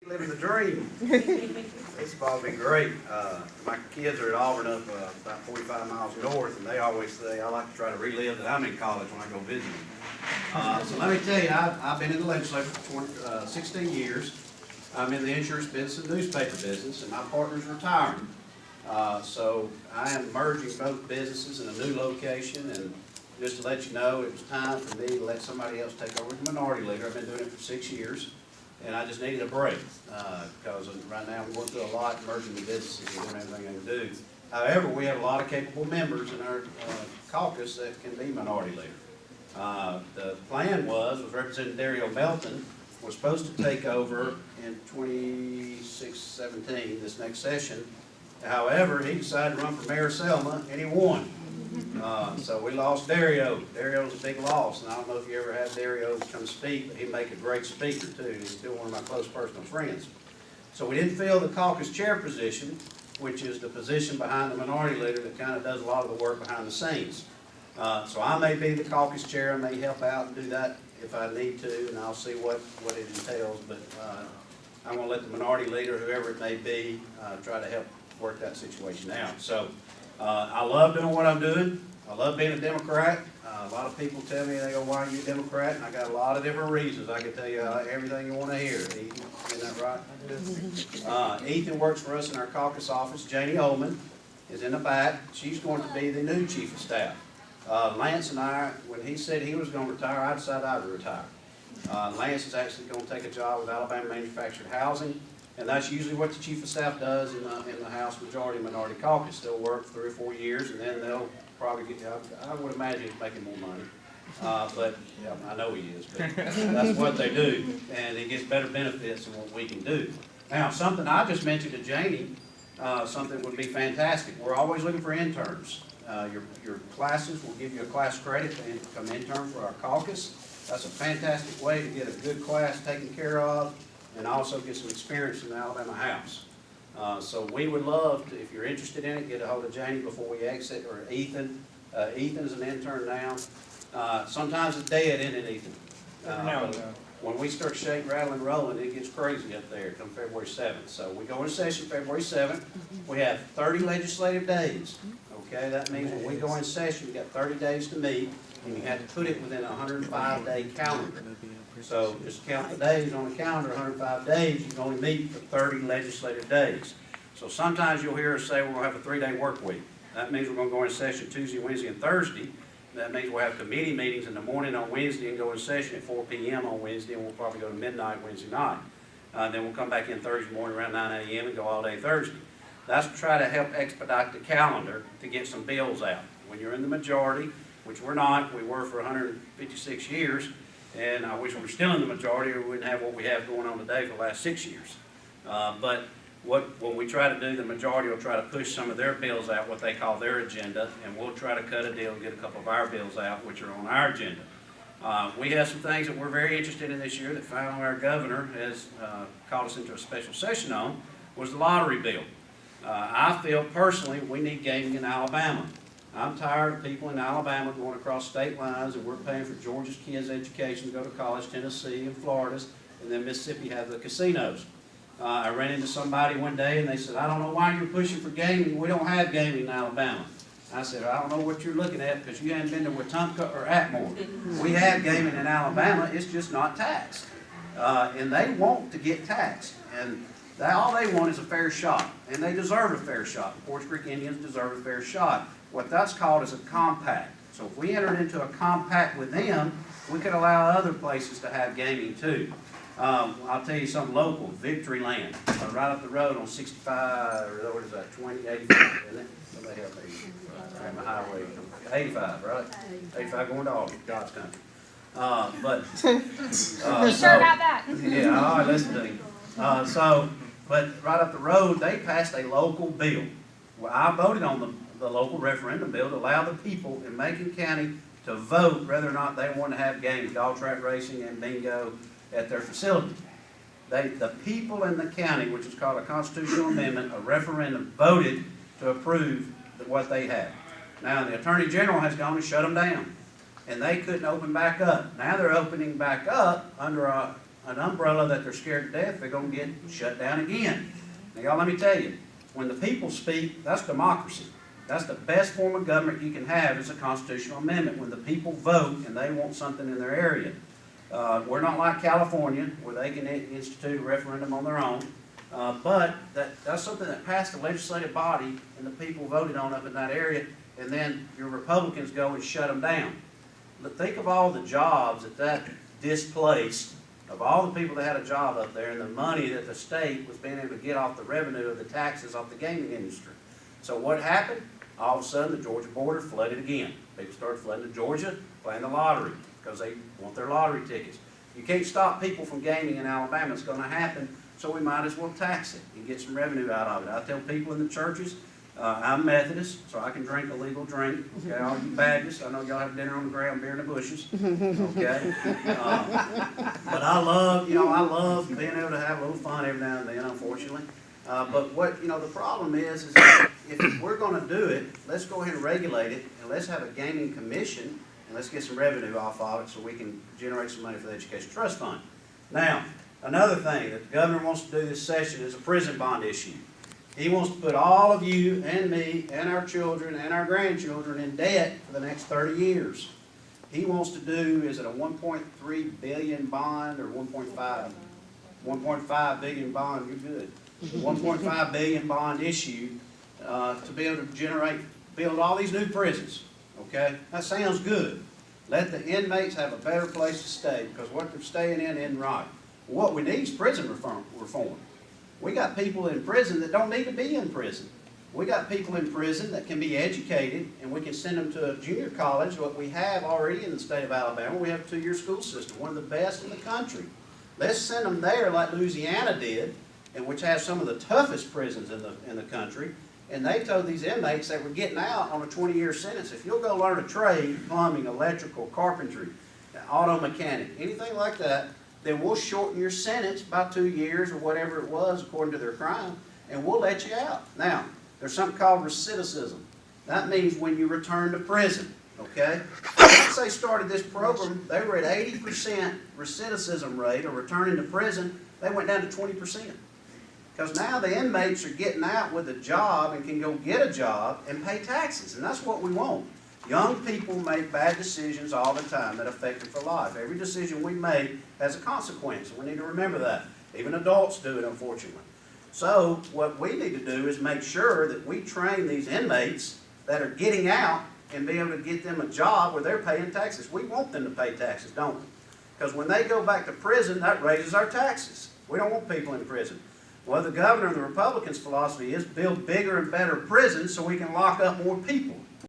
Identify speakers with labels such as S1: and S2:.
S1: Living the dream. This will all be great. My kids are at Auburn up about 45 miles north, and they always say, I like to try to relive that I'm in college when I go visit them. So let me tell you, I've been in the legislature for 16 years. I'm in the insurance business and newspaper business, and my partner's retiring. So I am merging both businesses in a new location, and just to let you know, it was time for me to let somebody else take over as minority leader. I've been doing it for 6 years. And I just needed a break, because right now I'm going through a lot, merging the businesses and doing everything I can do. However, we have a lot of capable members in our caucus that can be minority leader. The plan was Representative Dario Melton was supposed to take over in 2017, this next session. However, he decided to run for Mayor of Selma, and he won. So we lost Dario. Dario's a big loss, and I don't know if you ever had Dario come speak, but he'd make a great speaker too. He's still one of my close personal friends. So we didn't fill the caucus chair position, which is the position behind the minority leader that kind of does a lot of the work behind the scenes. So I may be the caucus chair. I may help out and do that if I need to, and I'll see what it entails. But I'm going to let the minority leader, whoever it may be, try to help work that situation out. So I love doing what I'm doing. I love being a Democrat. A lot of people tell me, they go, why are you a Democrat? And I got a lot of different reasons. I can tell you everything you want to hear. Ethan, isn't that right? Ethan works for us in our caucus office. Janie Ullman is in the back. She's going to be the new chief of staff. Lance and I, when he said he was going to retire, I decided I would retire. Lance is actually going to take a job with Alabama Manufactured Housing. And that's usually what the chief of staff does in the House Majority Minority Caucus. They'll work 3 or 4 years, and then they'll probably get, I would imagine he's making more money. But yeah, I know he is, but that's what they do. And he gets better benefits than what we can do. Now, something I just mentioned to Janie, something would be fantastic. We're always looking for interns. Your classes will give you a class credit to become intern for our caucus. That's a fantastic way to get a good class taken care of, and also get some experience in the Alabama House. So we would love to, if you're interested in it, get a hold of Janie before we exit, or Ethan. Ethan's an intern now. Sometimes it's dead, isn't it, Ethan? When we start shaking, rattling, rolling, it gets crazy up there come February 7th. So we go into session February 7th. We have 30 legislative days. Okay, that means when we go in session, we got 30 days to meet, and you have to put it within a 105-day calendar. So just count the days on the calendar, 105 days, you can only meet for 30 legislative days. So sometimes you'll hear us say we're going to have a 3-day work week. That means we're going to go in session Tuesday, Wednesday, and Thursday. That means we'll have committee meetings in the morning on Wednesday and go in session at 4 p.m. on Wednesday, and we'll probably go to midnight Wednesday night. Then we'll come back in Thursday morning around 9 a.m. and go all day Thursday. That's to try to help expedite the calendar to get some bills out. When you're in the majority, which we're not, we were for 156 years, and I wish we were still in the majority, or we wouldn't have what we have going on today for the last 6 years. But when we try to do, the majority will try to push some of their bills out, what they call their agenda, and we'll try to cut a deal and get a couple of our bills out, which are on our agenda. We have some things that we're very interested in this year that finally our governor has called us into a special session on, was the lottery bill. I feel personally we need gaming in Alabama. I'm tired of people in Alabama going across state lines, and we're paying for Georgia's kids' education to go to college, Tennessee and Florida's, and then Mississippi have the casinos. I ran into somebody one day, and they said, I don't know why you're pushing for gaming. We don't have gaming in Alabama. I said, I don't know what you're looking at, because you haven't been to Wetumpka or Atmore. We have gaming in Alabama. It's just not taxed. And they want to get taxed. And all they want is a fair shot, and they deserve a fair shot. The Forest Creek Indians deserve a fair shot. What that's called is a compact. So if we entered into a compact with them, we could allow other places to have gaming too. I'll tell you something local, Victory Land, right up the road on 65, or what is that, 2085, isn't it? Somebody help me. I'm a highway, 85, right? 85 going to Auburn, God's country.
S2: You sure about that?
S1: Yeah, all right, listen to me. But right up the road, they passed a local bill. Well, I voted on the local referendum bill to allow the people in Macon County to vote whether or not they want to have games, dog track racing and bingo at their facility. The people in the county, which is called a constitutional amendment, a referendum, voted to approve what they have. Now, the Attorney General has gone and shut them down, and they couldn't open back up. Now they're opening back up under an umbrella that they're scared to death, they're gonna get shut down again. Now, y'all, let me tell you, when the people speak, that's democracy. That's the best form of government you can have, is a constitutional amendment, when the people vote and they want something in their area. We're not like California, where they can institute a referendum on their own, but that's something that passed the legislative body and the people voted on up in that area, and then your Republicans go and shut them down. But think of all the jobs that displaced, of all the people that had a job up there, and the money that the state was being able to get off the revenue of the taxes off the gaming industry. So what happened? All of a sudden, the Georgia border flooded again. People started flooding to Georgia, playing the lottery, because they want their lottery tickets. You can't stop people from gaming in Alabama. It's going to happen, so we might as well tax it and get some revenue out of it. I tell people in the churches, I'm Methodist, so I can drink a legal drink. Okay, all you Baptists, I know y'all have dinner on the ground, beer in the bushes. Okay, but I love being able to have a little fun every now and then, unfortunately. But what the problem is that if we're going to do it, let's go ahead and regulate it, and let's have a gaming commission, and let's get some revenue off of it so we can generate some money for the Education Trust Fund. Now, another thing that the governor wants to do this session is a prison bond issue. He wants to put all of you and me and our children and our grandchildren in debt for the next 30 years. He wants to do, is it a 1.3 billion bond or 1.5? 1.5 billion bond, you're good. 1.5 billion bond issue to be able to build all these new prisons. Okay, that sounds good. Let the inmates have a better place to stay, because what they're staying in isn't right. What we need is prison reform. We got people in prison that don't need to be in prison. We got people in prison that can be educated, and we can send them to a junior college, what we have already in the state of Alabama. We have a 2-year school system, one of the best in the country. Let's send them there like Louisiana did, and which has some of the toughest prisons in the country. And they told these inmates that were getting out on a 20-year sentence, if you'll go learn a trade, plumbing, electrical, carpentry, auto mechanic, anything like that, then we'll shorten your sentence by 2 years or whatever it was according to their crime, and we'll let you out. Now, there's something called recidivism. That means when you return to prison, okay? Once they started this program, they were at 80% recidivism rate, or returning to prison. They went down to 20%. Because now the inmates are getting out with a job and can go get a job and pay taxes, and that's what we want. Young people make bad decisions all the time that affect them for life. Every decision we make has a consequence, and we need to remember that. Even adults do it, unfortunately. So what we need to do is make sure that we train these inmates that are getting out and be able to get them a job where they're paying taxes. We want them to pay taxes, don't we? Because when they go back to prison, that raises our taxes. We don't want people in prison. Well, the governor and the Republicans' philosophy is build bigger and better prisons so we can lock up more people.